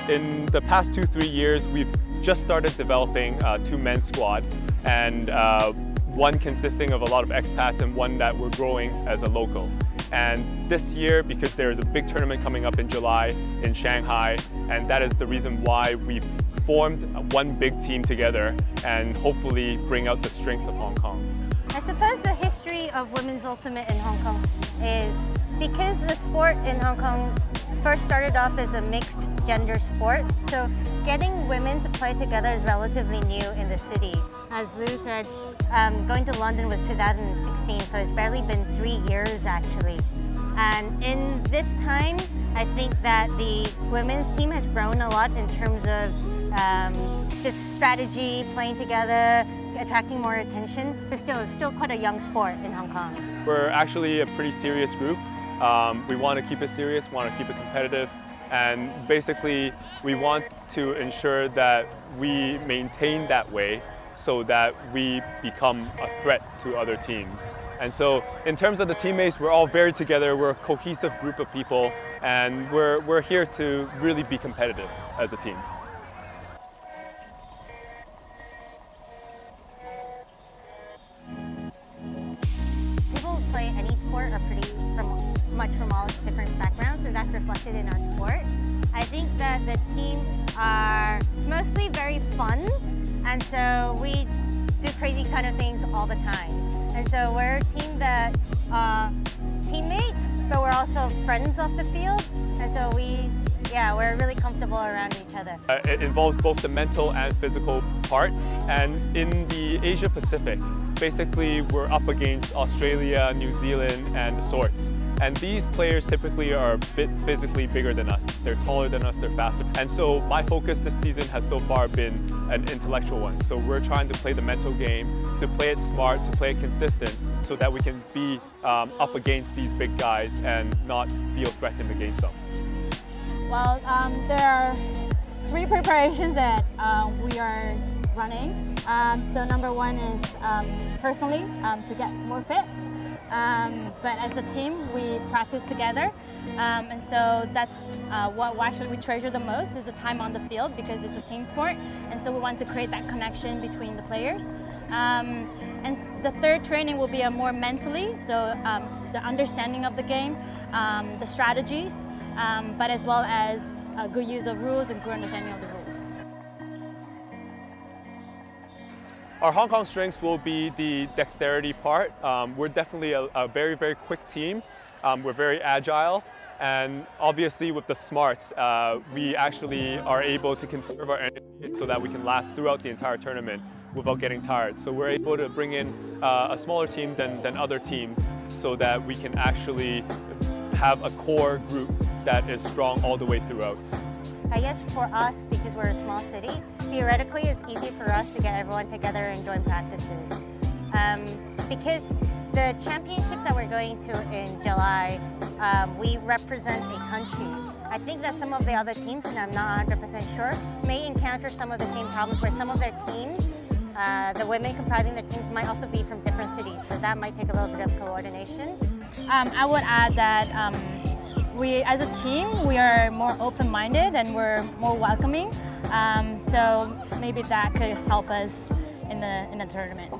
in the past 2-3 years, we've just started developing two men's squad, and one consisting of a lot of expats and one that we're growing as a local. And this year, because there's a big tournament coming up in July in Shanghai, and that is the reason why we've formed one big team together and hopefully bring out the strengths of Hong Kong. I suppose the history of women's ultimate in Hong Kong is because the sport in Hong Kong first started off as a mixed gender sport, so getting women to play together is relatively new in the city. As Lou said, going to London was 2016, so it's barely been 3 years actually. And in this time, I think that the women's team has grown a lot in terms of just strategy, playing together, attracting more attention. But still, it's still quite a young sport in Hong Kong. We're actually a pretty serious group. We want to keep it serious, want to keep it competitive, and basically we want to ensure that we maintain that way so that we become a threat to other teams. And so in terms of the teammates, we're all very together, we're a cohesive group of people, and we're here to really be competitive as a team. People who play any sport are much from all different backgrounds, and that's reflected in our sport. I think that the team are mostly very fun, and so we do crazy kind of things all the time. And so we're a team that teammates, but we're also friends off the field, and so we're really comfortable around each other. It involves both the mental and physical part, and in the Asia Pacific, basically we're up against Australia, New Zealand, and the sorts. And these players typically are a bit physically bigger than us. They're taller than us, they're faster. And so my focus this season has so far been an intellectual one. So we're trying to play the mental game, to play it smart, to play it consistent, so that we can be up against these big guys and not feel threatened against them. Well, there are 3 preparations that we are running. So number 1 is personally to get more fit. But as a team, we practice together, and so that's what actually we treasure the most is the time on the field, because it's a team sport, and so we want to create that connection between the players. And the third training will be a more mentally, so the understanding of the game, the strategies, but as well as a good use of rules and good understanding of the rules. Our Hong Kong strengths will be the dexterity part. We're definitely a very, very quick team. We're very agile, and obviously with the smarts, we actually are able to conserve our energy so that we can last throughout the entire tournament without getting tired. So we're able to bring in a smaller team than other teams so that we can actually have a core group that is strong all the way throughout. I guess for us, because we're a small city, theoretically it's easy for us to get everyone together and join practices. Because the championships that we're going to in July, we represent a country. I think that some of the other teams, and I'm not 100% sure, may encounter some of the same problems where some of their teams, the women comprising their teams might also be from different cities, so that might take a little bit of coordination. I would add that we, as a team, we are more open-minded and we're more welcoming. So maybe that could help us in the tournament.